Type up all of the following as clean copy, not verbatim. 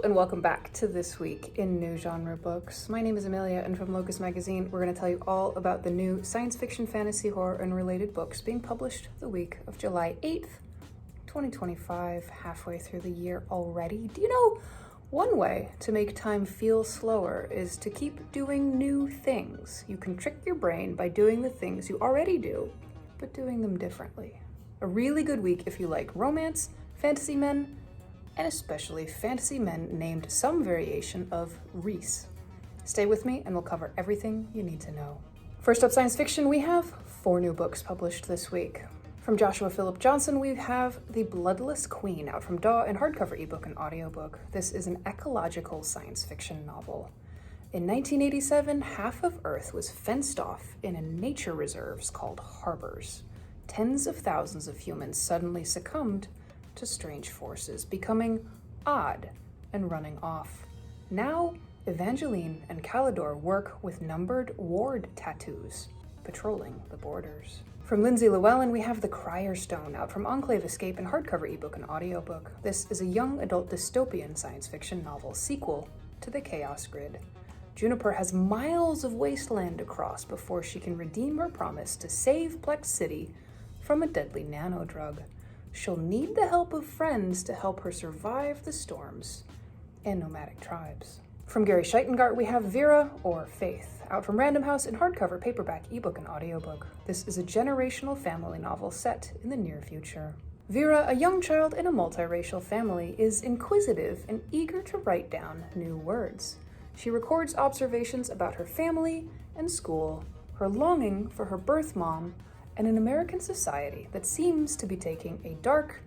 and welcome back to This Week in New Genre Books. My name is Amelia, and from Locus Magazine, we're going to tell you all about the new science fiction, fantasy, horror, and related books being published the week of July 8th, 2025, halfway through the year already. Do you know, one way to make time feel slower is to keep doing new things. You can trick your brain by doing the things you already do, but doing them differently. A really good week if you like romance, fantasy men, and especially fantasy men named some variation of Reese. Stay with me and we'll cover everything you need to know. First up, science fiction, we have 4 new books published this week. From Joshua Philip Johnson, we have The Bloodless Queen, out from DAW in hardcover ebook and audiobook. This is an ecological science fiction novel. In 1987, half of Earth was fenced off in nature reserves called harbors. Tens of thousands of humans suddenly succumbed to strange forces, becoming odd and running off. Now, Evangeline and Calidor work with numbered ward tattoos, patrolling the borders. From Lindsay Llewellyn, we have The Crier Stone, out from Enclave Escape in hardcover ebook and audiobook. This is a young adult dystopian science fiction novel sequel to The Chaos Grid. Juniper has miles of wasteland to cross before she can redeem her promise to save Plex City from a deadly nano-drug. She'll need the help of friends to help her survive the storms and nomadic tribes. From Gary Scheitengart, we have Vera, or Faith, out from Random House in hardcover, paperback, ebook, and audiobook. This is a generational family novel set in the near future. Vera, a young child in a multiracial family, is inquisitive and eager to write down new words. She records observations about her family and school, her longing for her birth mom, and an American society that seems to be taking a dark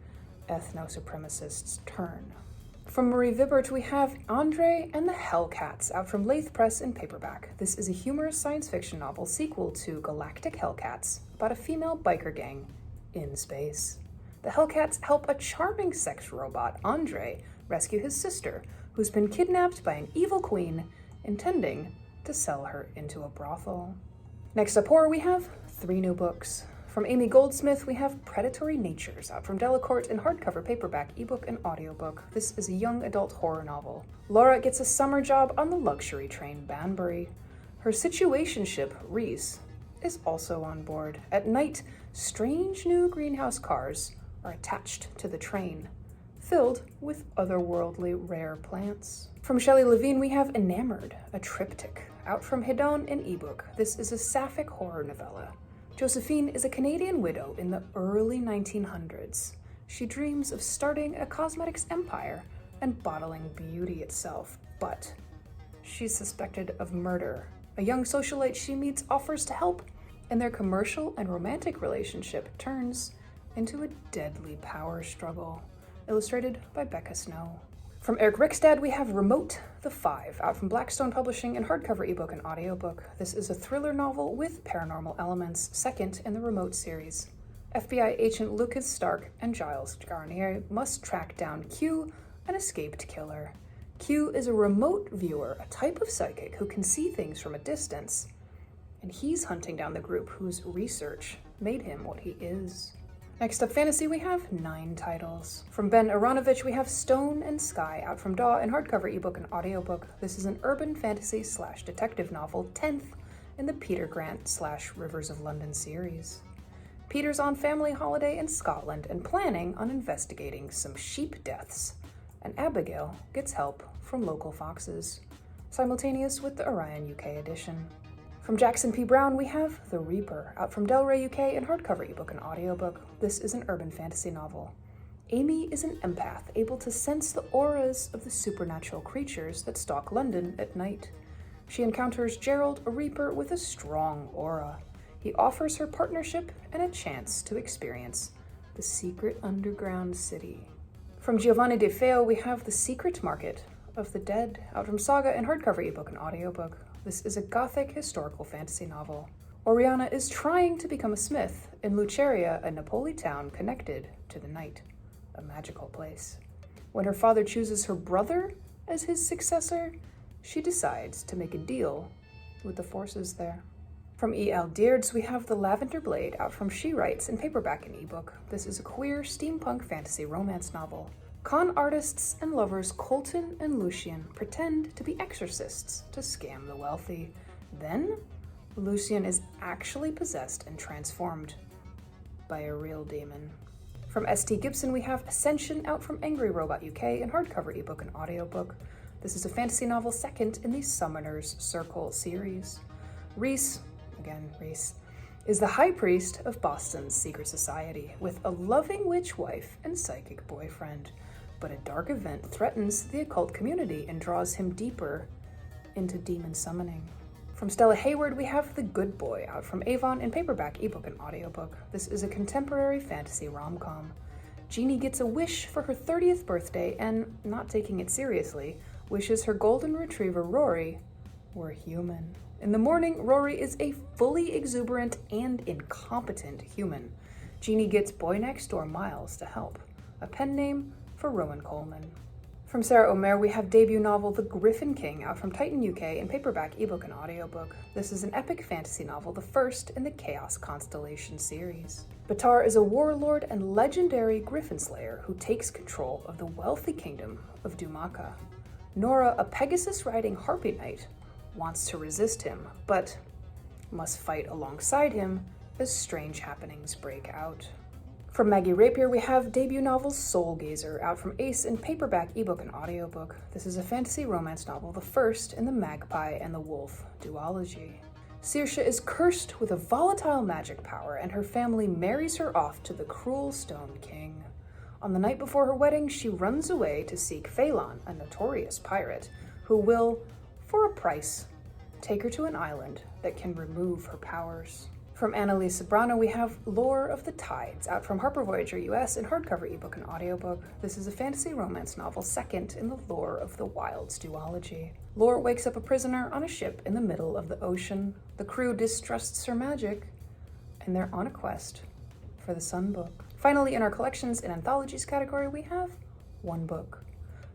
ethno-supremacist's turn. From Marie Vibert, we have Andre and the Hellcats, out from Lathe Press in paperback. This is a humorous science fiction novel sequel to Galactic Hellcats about a female biker gang in space. The Hellcats help a charming sex robot, Andre, rescue his sister, who's been kidnapped by an evil queen intending to sell her into a brothel. Next up, horror, we have 3 new books. From Amy Goldsmith, we have Predatory Natures, out from Delacorte in hardcover, paperback, ebook, and audiobook. This is a young adult horror novel. Laura gets a summer job on the luxury train Banbury. Her situationship, Reese, is also on board. At night, strange new greenhouse cars are attached to the train, filled with otherworldly rare plants. From Shelley Levine, we have Enamored, a triptych, out from Hedon in ebook. This is a sapphic horror novella. Josephine is a Canadian widow in the early 1900s. She dreams of starting a cosmetics empire and bottling beauty itself, but she's suspected of murder. A young socialite she meets offers to help, and their commercial and romantic relationship turns into a deadly power struggle. Illustrated by Becca Snow. From Eric Rickstad, we have Remote the Five, out from Blackstone Publishing in hardcover, ebook, and audiobook. This is a thriller novel with paranormal elements, second in the Remote series. FBI agent Lucas Stark and Giles Garnier must track down Q, an escaped killer. Q is a remote viewer, a type of psychic who can see things from a distance, and he's hunting down the group whose research made him what he is. Next up, fantasy, we have 9 titles. From Ben Aronovich, we have Stone and Sky, out from DAW in hardcover, ebook, and audiobook. This is an urban fantasy / detective novel, 10th in the Peter Grant / Rivers of London series. Peter's on family holiday in Scotland and planning on investigating some sheep deaths, and Abigail gets help from local foxes, simultaneous with the Orion UK edition. From Jackson P. Brown, we have The Reaper, out from Del Rey UK in hardcover, ebook, and audiobook. This is an urban fantasy novel. Amy is an empath, able to sense the auras of the supernatural creatures that stalk London at night. She encounters Gerald, a Reaper with a strong aura. He offers her partnership and a chance to experience the secret underground city. From Giovanni De Feo, we have The Secret Market of the Dead, out from Saga in hardcover, ebook, and audiobook. This is a gothic historical fantasy novel. Oriana is trying to become a smith in Luceria, a Napoli town connected to the night, a magical place. When her father chooses her brother as his successor, she decides to make a deal with the forces there. From E.L. Deards, we have The Lavender Blade, out from She Writes in paperback and ebook. This is a queer steampunk fantasy romance novel. Con artists and lovers Colton and Lucien pretend to be exorcists to scam the wealthy. Then, Lucien is actually possessed and transformed by a real demon. From S.T. Gibson, we have Ascension, out from Angry Robot UK in hardcover ebook and audiobook. This is a fantasy novel second in the Summoner's Circle series. Reese, is the high priest of Boston's secret society with a loving witch wife and psychic boyfriend. But a dark event threatens the occult community and draws him deeper into demon summoning. From Stella Hayward, we have The Good Boy, out from Avon in paperback, ebook, and audiobook. This is a contemporary fantasy rom-com. Jeannie gets a wish for her 30th birthday and, not taking it seriously, wishes her golden retriever Rory were human. In the morning, Rory is a fully exuberant and incompetent human. Jeannie gets boy next door Miles to help, a pen name for Rowan Coleman. From Sarah Omer, we have debut novel The Griffin King, out from Titan UK in paperback, ebook, and audiobook. This is an epic fantasy novel, the first in the Chaos Constellation series. Batar is a warlord and legendary griffin slayer who takes control of the wealthy kingdom of Dumaka. Nora, a Pegasus-riding harpy knight, wants to resist him, but must fight alongside him as strange happenings break out. From Maggie Rapier, we have debut novel Soul Gazer, out from Ace in paperback, ebook, and audiobook. This is a fantasy romance novel, the first in the Magpie and the Wolf duology. Saoirse is cursed with a volatile magic power, and her family marries her off to the cruel Stone King. On the night before her wedding, she runs away to seek Phelan, a notorious pirate, who will, for a price, take her to an island that can remove her powers. From Annalise Sobrano, we have Lore of the Tides, out from Harper Voyager US in hardcover, ebook, and audiobook. This is a fantasy romance novel second in the Lore of the Wilds duology. Lore wakes up a prisoner on a ship in the middle of the ocean. The crew distrusts her magic, and they're on a quest for the Sun Book. Finally, in our collections and anthologies category, we have one book.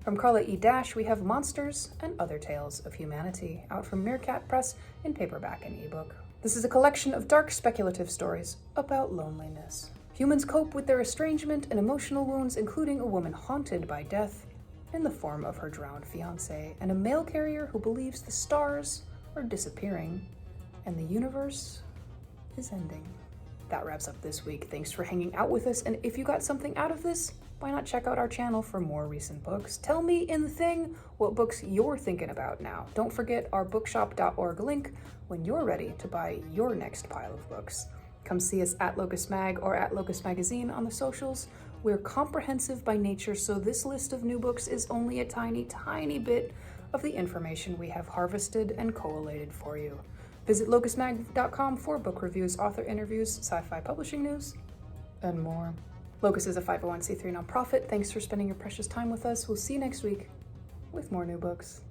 From Carla E. Dash, we have Monsters and Other Tales of Humanity, out from Meerkat Press in paperback and ebook. This is a collection of dark speculative stories about loneliness. Humans cope with their estrangement and emotional wounds, including a woman haunted by death in the form of her drowned fiancé, and a mail carrier who believes the stars are disappearing and the universe is ending. That wraps up this week. Thanks for hanging out with us, and if you got something out of this, why not check out our channel for more recent books? Tell me in the thing what books you're thinking about now. Don't forget our bookshop.org link when you're ready to buy your next pile of books. Come see us at Locus Mag or at Locus Magazine on the socials. We're comprehensive by nature, so this list of new books is only a tiny, tiny bit of the information we have harvested and collated for you. Visit locusmag.com for book reviews, author interviews, sci-fi publishing news, and more. Locus is a 501c3 nonprofit. Thanks for spending your precious time with us. We'll see you next week with more new books.